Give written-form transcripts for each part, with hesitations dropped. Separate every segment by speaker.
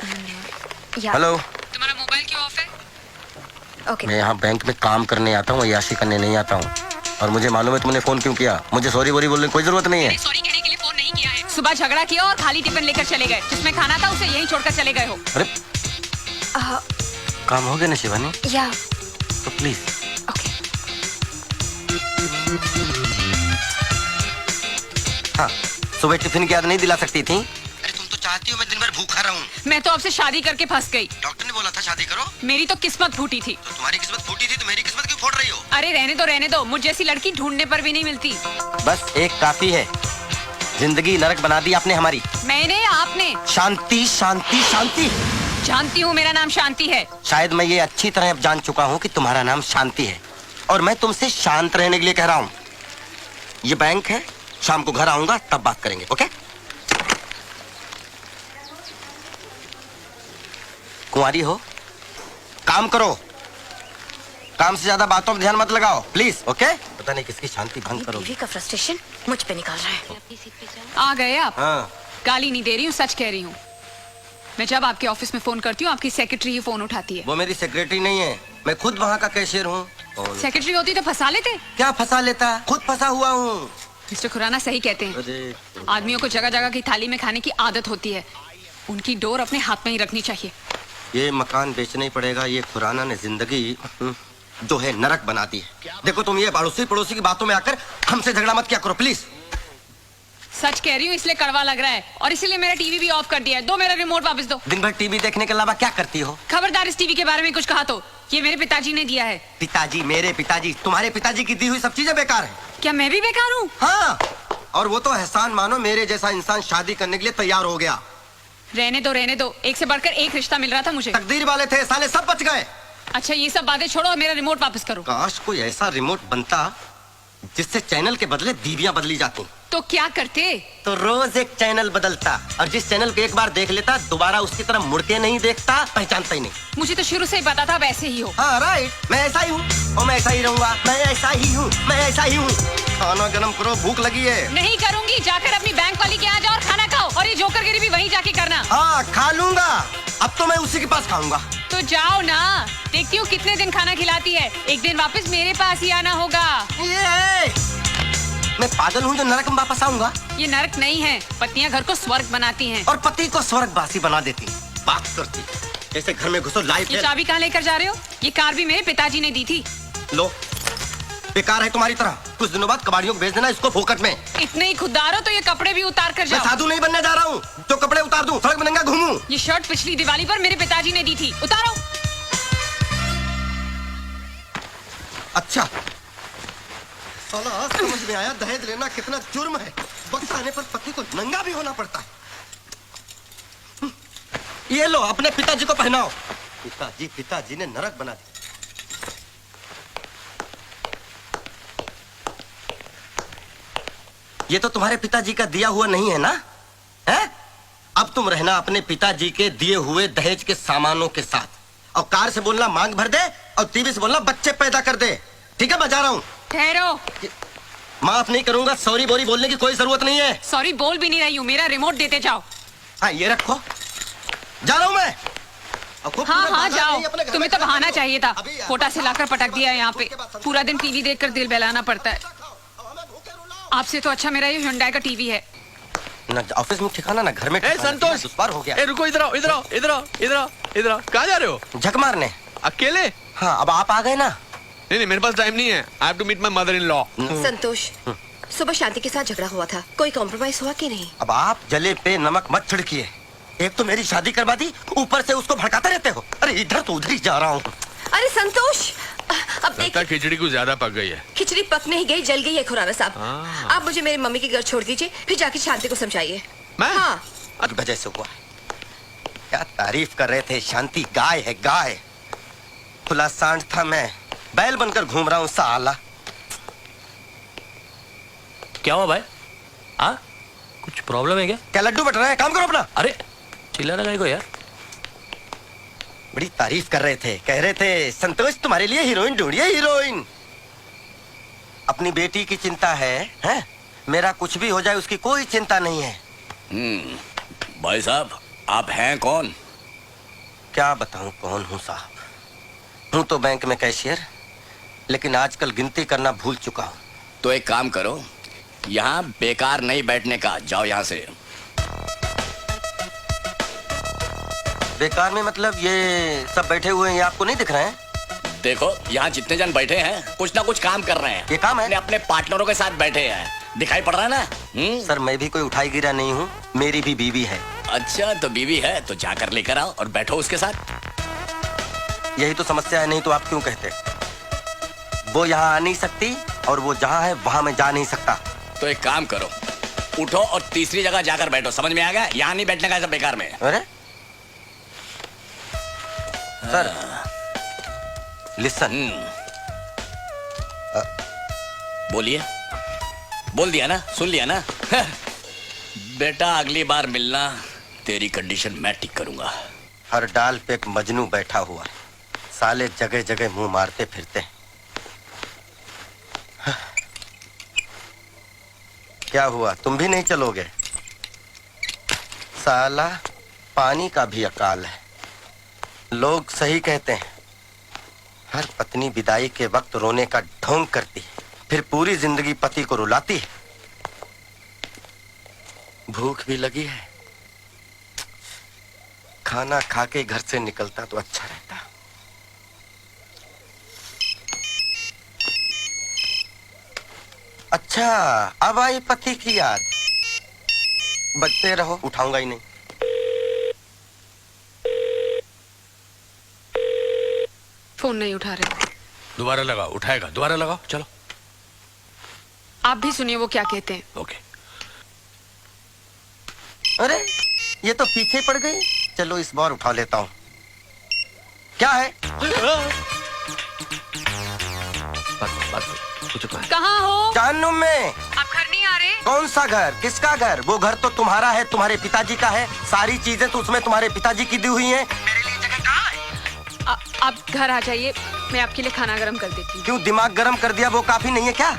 Speaker 1: Hello.
Speaker 2: तुम्हारा mobile क्यों of है?
Speaker 1: ओके। मैं यहाँ बैंक में काम करने आता हूँ, याशी करने नहीं आता हूँ। और मुझे मालूम है तुमने फोन क्यों किया। मुझे सॉरी बोलने की कोई जरूरत नहीं है।
Speaker 2: सॉरी कहने के लिए फोन नहीं किया है। सुबह झगड़ा किया और खाली टिफिन लेकर चले गए। जिसमें खाना था उसे यहीं छोड़कर चले गए हो।
Speaker 1: अरे काम हो गया ना शिवानी?
Speaker 3: या
Speaker 1: तो प्लीज।
Speaker 3: ओके।
Speaker 1: हाँ, सुबह टिफिन की याद नहीं दिला सकती थी? अरे तुम तो चाहती हो मैं दिन भर भूखा रहूं।
Speaker 2: मैं तो आपसे शादी करके फंस गई।
Speaker 1: डॉक्टर ने बोला था शादी करो।
Speaker 2: मेरी तो किस्मत फूटी थी।
Speaker 1: तो तुम्हारी किस्मत फूटी थी तो मेरी किस्मत क्यों फोड़ रही हो?
Speaker 2: अरे रहने दो। मुझ जैसी लड़की ढूंढने पर भी नहीं मिलती।
Speaker 1: बस एक काफी है। जिंदगी नरक बना दी आपने हमारी।
Speaker 2: मैंने? आपने?
Speaker 1: शांति शांति शांति।
Speaker 2: जानती हूँ मेरा नाम शांति है।
Speaker 1: शायद मैं ये अच्छी तरह अब जान चुका हूँ कि तुम्हारा नाम शांति है और मैं तुमसे शांत रहने के लिए कह रहा हूँ। ये बैंक है, शाम को घर आऊंगा तब बात करेंगे। ओके? कुंवारी हो, काम करो। काम से ज्यादा बातों पर ध्यान मत लगाओ प्लीज। ओके? पता नहीं किसकी शांति भंग करो।
Speaker 3: बीवी का फ्रस्ट्रेशन मुझ पे निकाल रहा है।
Speaker 2: आ गए आप?
Speaker 1: हाँ।
Speaker 2: गाली नहीं दे रही हूँ, सच कह रही हूँ। मैं जब आपके ऑफिस में फोन करती हूँ आपकी सेक्रेटरी ही फोन उठाती है।
Speaker 1: वो मेरी सेक्रेटरी नहीं है, मैं खुद वहाँ का कैशियर हूँ।
Speaker 2: सेक्रेटरी होती तो फंसा लेते।
Speaker 1: क्या फंसा लेता? खुद फंसा हुआ हूँ।
Speaker 2: मिस्टर खुराना सही कहते हैं। आदमियों को जगह जगह की थाली में खाने की आदत होती है। उनकी डोर अपने हाथ में ही रखनी चाहिए।
Speaker 1: ये मकान बेचना ही पड़ेगा। ये खुराना ने जिंदगी जो है नरक बना दी है। देखो तुम ये पड़ोसी पड़ोसी की बातों में आकर हमसे झगड़ा मत किया करो प्लीज।
Speaker 2: सच कह रही हूँ इसलिए कड़वा लग रहा है और इसीलिए मेरा टीवी भी ऑफ कर दिया है। दो मेरा रिमोट वापस दो।
Speaker 1: दिन भर टीवी देखने के अलावा क्या करती हो?
Speaker 2: खबरदार इस टीवी के बारे में कुछ कहा तो ये मेरे पिताजी ने दिया है।
Speaker 1: पिताजी? मेरे पिताजी? तुम्हारे पिताजी की दी हुई सब चीजें बेकार है।
Speaker 2: क्या मैं भी बेकार हूँ?
Speaker 1: हाँ, और वो तो एहसान मानो मेरे जैसा इंसान शादी करने के लिए तैयार हो गया।
Speaker 2: रहने दो। एक से बढ़कर एक रिश्ता मिल रहा था मुझे।
Speaker 1: तकदीर वाले थे, साले सब बच गए।
Speaker 2: अच्छा ये सब बातें छोड़ो और मेरा रिमोट वापस करो।
Speaker 1: काश कोई ऐसा रिमोट बनता जिससे चैनल के बदले बीवियां बदली जाती।
Speaker 2: तो क्या करते?
Speaker 1: तो रोज एक चैनल बदलता और जिस चैनल को एक बार देख लेता दोबारा उसकी तरफ मुड़ के नहीं देखता, पहचानता ही नहीं।
Speaker 2: मुझे तो शुरू से ही पता था वैसे ही हो।
Speaker 1: हाँ राइट, मैं ऐसा ही हूँ और मैं ऐसा ही रहूंगा। मैं ऐसा ही हूँ, मैं ऐसा ही हूँ। खाना गरम करो, भूख लगी है।
Speaker 2: नहीं करूंगी, जाकर अपनी बैंक वाली के यहाँ जाओ और खाना खाओ और ये जोकरगिरी भी वहीं जाके करना।
Speaker 1: हाँ खा लूंगा, अब तो मैं उसी के पास खाऊंगा।
Speaker 2: तो जाओ ना, देखती हूँ कितने दिन खाना खिलाती है। एक दिन वापस मेरे पास ही आना होगा।
Speaker 1: मैं पागल हूँ जो नरक में वापस आऊंगा?
Speaker 2: ये नरक नहीं है, पत्नियां घर को स्वर्ग बनाती हैं।
Speaker 1: और पति को स्वर्गवासी बना देती। बात करती जैसे घर में घुसो लाइफ।
Speaker 2: ये चाबी कहाँ लेकर जा रहे हो? ये कार भी मेरे पिताजी ने दी थी।
Speaker 1: लो, बेकार है तुम्हारी तरह। कुछ दिनों बाद कबाड़ियों को भेज देना इसको फोकट में।
Speaker 2: इतने ही खुददार हो तो ये कपड़े भी उतार कर जाओ।
Speaker 1: मैं साधु नहीं बनने जा रहा हूँ जो कपड़े उतार दूं, सड़क में नंगा घूमूं।
Speaker 2: ये शर्ट पिछली दिवाली पर मेरे पिताजी ने दी थी, उतारो।
Speaker 1: अच्छा, साला आज समझ में आया दहेज लेना कितना जुर्म है। वक्त आने पर पति को नंगा भी होना पड़ता है। ये लो अपने पिताजी को पहनाओ। पिताजी ने नरक बना दिया। ये तो तुम्हारे पिताजी का दिया हुआ नहीं है ना? है? अब तुम रहना अपने पिताजी के दिए हुए दहेज के सामानों के साथ। और कार से बोलना मांग भर दे और टीवी से बोलना बच्चे पैदा कर दे। ठीक है, बजा रहा हूँ।
Speaker 2: ठहरो।
Speaker 1: माफ नहीं करूंगा, सॉरी बोरी बोलने की कोई जरूरत नहीं है।
Speaker 2: सॉरी बोल भी नहीं रही हूँ, मेरा रिमोट देते जाओ।
Speaker 1: हाँ ये रखो, जा रहा हूँ मैं।
Speaker 2: हाँ जाओ, तुम्हें तो बहाना चाहिए था। कोटा से लाकर पटक दिया है यहाँ पे। पूरा दिन टीवी देखकर दिल बहलाना पड़ता है। आपसे तो अच्छा मेरा ये हुंडई का टीवी है।
Speaker 1: ना ऑफिस में ठिकाना ना घर में।
Speaker 4: संतोष,
Speaker 1: दुश्वार हो गया।
Speaker 4: रुको, इधर आओ। कहाँ जा रहे हो?
Speaker 1: झक मारने।
Speaker 4: अकेले?
Speaker 1: हाँ, अब आप आ गए ना।
Speaker 4: नहीं, मेरे पास टाइम नहीं है। I have to meet my mother-in-law.
Speaker 3: संतोष, सुबह शांति के साथ झगड़ा हुआ था, कोई कॉम्प्रोमाइज हुआ कि नहीं?
Speaker 1: अब आप जले पे नमक मत छिड़किए। एक तो मेरी शादी करवा दी, ऊपर से उसको भड़काते रहते हो। अरे इधर तो उधर ही जा रहा हूँ।
Speaker 3: अरे संतोष, अब
Speaker 4: लगता है खिचड़ी कुछ ज्यादा पक गई है।
Speaker 3: खिचड़ी पक नहीं गई, जल गई है खुराना साहब। आप मुझे मेरी मम्मी के घर छोड़ दीजिए, फिर जाके शांति को समझाइए।
Speaker 4: मैं?
Speaker 3: हाँ।
Speaker 1: वजह से हुआ। क्या तारीफ कर रहे थे, शांति गाय है गाय। खुला सांड था, मैं बैल बनकर घूम रहा हूँ साला।
Speaker 5: क्या हुआ भाई? हाँ, कुछ प्रॉब्लम है क्या?
Speaker 1: क्या लड्डू बट रहा है? काम करो अपना।
Speaker 5: अरे चिल्ला रहा है को यार।
Speaker 1: बड़ी तारीफ कर रहे थे, कह रहे थे संतोष तुम्हारे लिए हीरोइन ढूंढिए, हीरोइन। अपनी बेटी की चिंता है? मेरा कुछ भी हो जाए उसकी कोई चिंता नहीं है।
Speaker 6: भाई साहब, आप हैं कौन?
Speaker 1: क्या बताऊं कौन हूं साहब। हूं तो बैंक में कैशियर, लेकिन आजकल गिनती करना भूल चुका हूं।
Speaker 6: तो एक काम करो, यहाँ बेकार नहीं बैठने का, जाओ यहाँ से।
Speaker 1: बेकार में मतलब ये सब बैठे हुए हैं, ये आपको नहीं दिख रहे हैं?
Speaker 6: देखो यहाँ जितने जन बैठे हैं कुछ ना कुछ काम कर रहे हैं।
Speaker 1: ये काम है?
Speaker 6: अपने पार्टनरों के साथ बैठे हैं, दिखाई पड़ रहा है ना?
Speaker 1: सर मैं भी कोई उठाई गिरा नहीं हूँ, मेरी भी बीवी है।
Speaker 6: अच्छा तो बीवी है तो जाकर लेकर आओ और बैठो उसके साथ।
Speaker 1: यही तो समस्या है, नहीं तो आप क्यों कहते? वो यहाँ आ नहीं सकती और वो जहाँ है वहाँ मैं जा नहीं सकता।
Speaker 6: तो एक काम करो, उठो और तीसरी जगह जाकर बैठो। समझ में आ गया? यहाँ नहीं बैठने का सब बेकार में।
Speaker 1: अरे सर लिसन।
Speaker 6: बोलिए। बोल दिया ना, सुन लिया ना? बेटा अगली बार मिलना, तेरी कंडीशन मैं ठीक करूंगा।
Speaker 1: हर डाल पे एक मजनू बैठा हुआ है, साले जगह जगह मुंह मारते फिरते हैं। क्या हुआ, तुम भी नहीं चलोगे? साला पानी का भी अकाल है। लोग सही कहते हैं, हर पत्नी विदाई के वक्त रोने का ढोंग करती है, फिर पूरी जिंदगी पति को रुलाती है। भूख भी लगी है, खाना खा के घर से निकलता तो अच्छा रहता। अच्छा अब आई पति की याद। बजते रहो, उठाऊंगा ही नहीं।
Speaker 2: फोन नहीं उठा रहे।
Speaker 4: दोबारा लगाओ, उठाएगा, दोबारा लगाओ, चलो।
Speaker 2: आप भी सुनिए वो क्या कहते हैं।
Speaker 4: ओके।
Speaker 1: अरे ये तो पीछे पड़ गई। चलो इस बार उठा लेता हूँ। क्या है?
Speaker 2: कहाँ हो?
Speaker 1: जहन्नुम में।
Speaker 2: आप घर नहीं आ रहे?
Speaker 1: कौन सा घर? किसका घर? वो घर तो तुम्हारा है, तुम्हारे पिताजी का है। सारी चीजें तो उसमें तुम्हारे पिताजी की दी हुई हैं। मेरे लिए जगह कहाँ है?
Speaker 2: आप घर आ जाइए, मैं आपके लिए खाना गर्म कर देती हूँ।
Speaker 1: क्यों दिमाग गर्म कर दिया, वो काफी नहीं है क्या?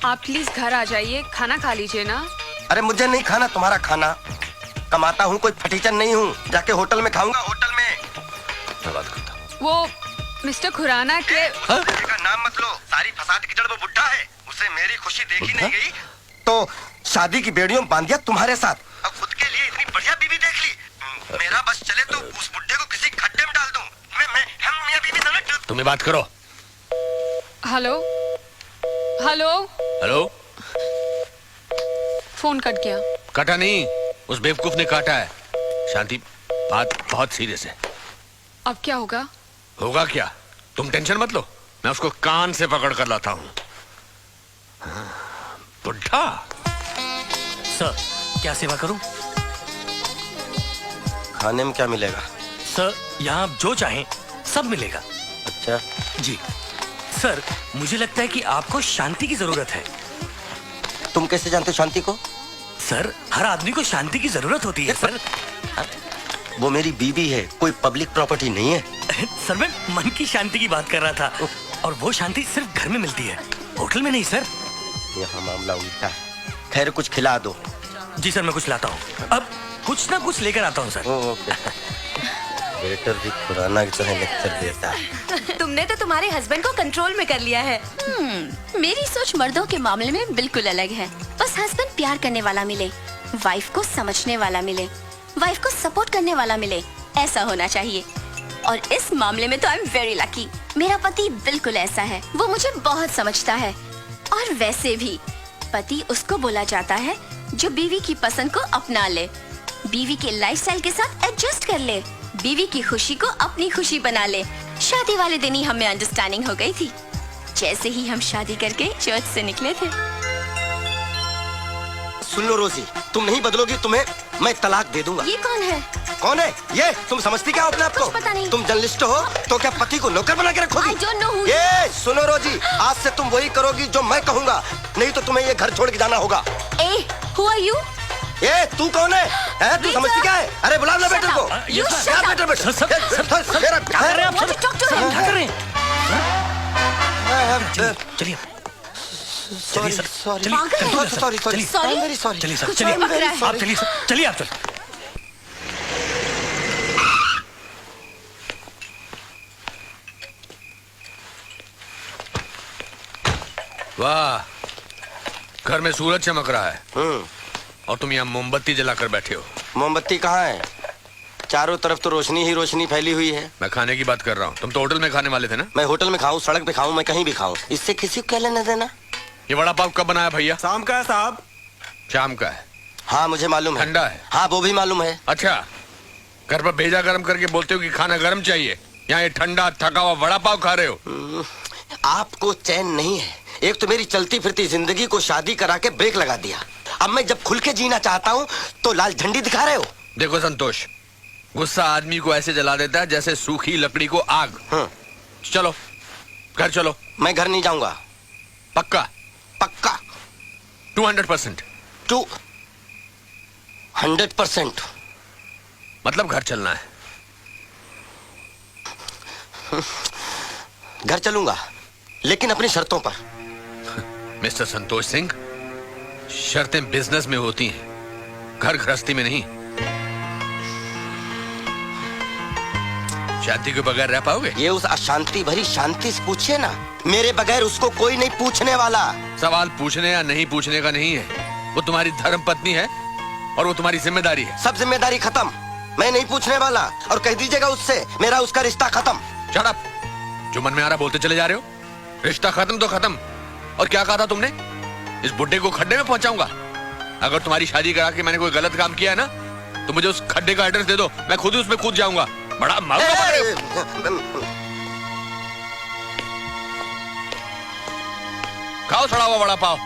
Speaker 2: आप प्लीज घर आ जाइए, खाना खा लीजिए ना।
Speaker 1: अरे मुझे नहीं खाना तुम्हारा खाना, कमाता हूँ, कोई फटीचर नहीं हूँ। जाके होटल में खाऊंगा, होटल में।
Speaker 4: मैं बात करता हूँ।
Speaker 2: वो मिस्टर खुराना के
Speaker 1: का नाम मत लो, सारी फसाद की जड़ वो बुड्ढा है। उसे मेरी खुशी देखी नहीं गई तो शादी की बेड़ियों में बांध दिया तुम्हारे साथ। अब खुद के लिए इतनी बढ़िया बीवी देख ली। मेरा बस चले तो उस बुड्ढे को किसी खड्डे में डाल दूं। हम मियां बीवी दोनों।
Speaker 4: तुम्हें बात करो।
Speaker 2: Hello hello.
Speaker 4: Hello.
Speaker 2: Phone cut गया।
Speaker 4: काटा नहीं, उस बेवकूफ ने काटा है। शांति, बात बहुत सीरियस है।
Speaker 2: अब क्या होगा?
Speaker 4: होगा क्या, तुम टेंशन मत लो, मैं उसको कान से पकड़ कर लाता हूँ। बुड्ढा।
Speaker 5: सर क्या सेवा करूं?
Speaker 1: खाने में क्या मिलेगा?
Speaker 5: सर यहाँ आप जो चाहें सब मिलेगा।
Speaker 1: अच्छा
Speaker 5: जी सर, मुझे लगता है कि आपको शांति की जरूरत है।
Speaker 1: तुम कैसे जानते हो शांति को?
Speaker 5: सर हर आदमी को शांति की जरूरत होती है सर।
Speaker 1: वो मेरी बीवी है, कोई पब्लिक प्रॉपर्टी नहीं है।
Speaker 5: सर मैं मन की शांति की बात कर रहा था, और वो शांति सिर्फ घर में मिलती है, होटल में नहीं सर।
Speaker 1: यहाँ मामला उल्टा है। खैर कुछ खिला दो।
Speaker 5: जी सर मैं कुछ लाता हूँ, अब कुछ ना कुछ लेकर आता हूँ सर।
Speaker 1: ओके। वेटर भी खुराना की तरह लेक्चर देता है।
Speaker 3: तुमने तो तुम्हारे हस्बैंड को कंट्रोल में कर लिया है।
Speaker 7: मेरी सोच मर्दों के मामले में बिल्कुल अलग है। बस हस्बैंड प्यार करने वाला मिले, वाइफ को समझने वाला मिले, वाइफ को सपोर्ट करने वाला मिले, ऐसा होना चाहिए। और इस मामले में तो आई एम वेरी लकी। मेरा पति बिल्कुल ऐसा है, वो मुझे बहुत समझता है। और वैसे भी पति उसको बोला जाता है जो बीवी की पसंद को अपना ले, बीवी के लाइफस्टाइल के साथ एडजस्ट कर ले, बीवी की खुशी को अपनी खुशी बना ले। शादी वाले दिन ही हमें अंडरस्टैंडिंग हो गई थी, जैसे ही हम शादी करके चर्च से निकले थे।
Speaker 1: सुन लो रोजी, तुम नहीं बदलोगी, तुम्हें मैं तलाक दे दूंगा।
Speaker 7: ये कौन है?
Speaker 1: कौन है ये? तुम समझती क्या हो अपने आप को?
Speaker 7: कुछ पता नहीं।
Speaker 1: तुम जर्नलिस्ट हो तो क्या पति को नौकर बना के रखोगी?
Speaker 7: I don't know who-
Speaker 1: ये सुनो रोजी, आज से तुम वही करोगी जो मैं कहूँगा, नहीं तो तुम्हें ये घर छोड़ के जाना होगा।
Speaker 7: ए, who are you?
Speaker 1: ये तू कौन है? तू समझती क्या है? अरे बुला लो बेटर को।
Speaker 7: You shut
Speaker 1: क्या
Speaker 7: up.
Speaker 1: Better better?
Speaker 5: सर,
Speaker 7: क्या कर रहे हैं आप? Want to talk to him?
Speaker 5: क्या कर रहे हैं? चलिए
Speaker 1: सॉरी
Speaker 5: सर,
Speaker 1: सॉरी
Speaker 5: चलिए,
Speaker 7: पागल।
Speaker 1: Sorry sorry
Speaker 7: Sorry?
Speaker 1: Very sorry.
Speaker 5: चलिए सर,
Speaker 7: कुछ
Speaker 5: चलिए
Speaker 7: और पकड़ा है।
Speaker 5: आप चलिए सर, चलिए आप चलिए।
Speaker 4: वाह, घर में सूरज चमक रहा है और तुम यहाँ मोमबत्ती जलाकर बैठे हो।
Speaker 1: मोमबत्ती कहाँ है? चारों तरफ तो रोशनी ही रोशनी फैली हुई है।
Speaker 4: मैं खाने की बात कर रहा हूँ। तुम तो होटल में खाने वाले थे ना?
Speaker 1: मैं होटल में खाऊं, सड़क पे खाऊं, मैं कहीं भी खाऊं, इससे किसी को क्या लेना देना?
Speaker 4: ये वड़ा पाव कब बनाया भैया?
Speaker 8: शाम का है साहब।
Speaker 4: शाम का है?
Speaker 1: हाँ मुझे मालूम है।
Speaker 4: ठंडा है?
Speaker 1: हाँ वो भी मालूम है।
Speaker 4: अच्छा, घर पर भेजा गरम करके बोलते हो कि खाना गरम चाहिए, यहाँ ये ठंडा थका हुआ वड़ा पाव खा रहे हो।
Speaker 1: आपको चैन नहीं है। एक तो मेरी चलती फिरती जिंदगी को शादी करा के ब्रेक लगा दिया। अब मैं जब खुल के जीना चाहता हूँ तो लाल झंडी दिखा रहे हो।
Speaker 4: देखो संतोष, गुस्सा आदमी को ऐसे जला देता है जैसे सूखी लकड़ी को आग। चलो घर चलो।
Speaker 1: मैं घर नहीं जाऊंगा।
Speaker 4: पक्का?
Speaker 1: पक्का
Speaker 4: 200%?
Speaker 1: 200%।
Speaker 4: मतलब घर चलना है?
Speaker 1: घर चलूंगा लेकिन अपनी शर्तों पर।
Speaker 4: मिस्टर संतोष सिंह, शर्तें बिजनेस में होती हैं, घर गृहस्थी में नहीं। शांति के बगैर रह पाओगे?
Speaker 1: ये उस अशांति भरी शांति से पूछिए ना। मेरे बगैर उसको कोई नहीं पूछने वाला।
Speaker 4: सवाल पूछने या नहीं पूछने का नहीं है, वो तुम्हारी धर्म पत्नी है और वो तुम्हारी जिम्मेदारी है।
Speaker 1: सब जिम्मेदारी खत्म। मैं नहीं पूछने वाला और कह दीजिएगा उससे मेरा उसका रिश्ता खत्म।
Speaker 4: Shut up! जो मन में आ रहा बोलते चले जा रहे हो। रिश्ता खत्म तो खत्म। और क्या कहा था तुमने? इस बुड्ढे को खड्डे में पहुंचाऊंगा। अगर तुम्हारी शादी करा के मैंने कोई गलत काम किया है ना, तो मुझे उस खड्डे का एड्रेस दे दो, मैं खुद ही उसमें कूद जाऊंगा। बड़ा मालूम पड़ रहे हो। खाओ सड़ा हुआ वड़ा पाव।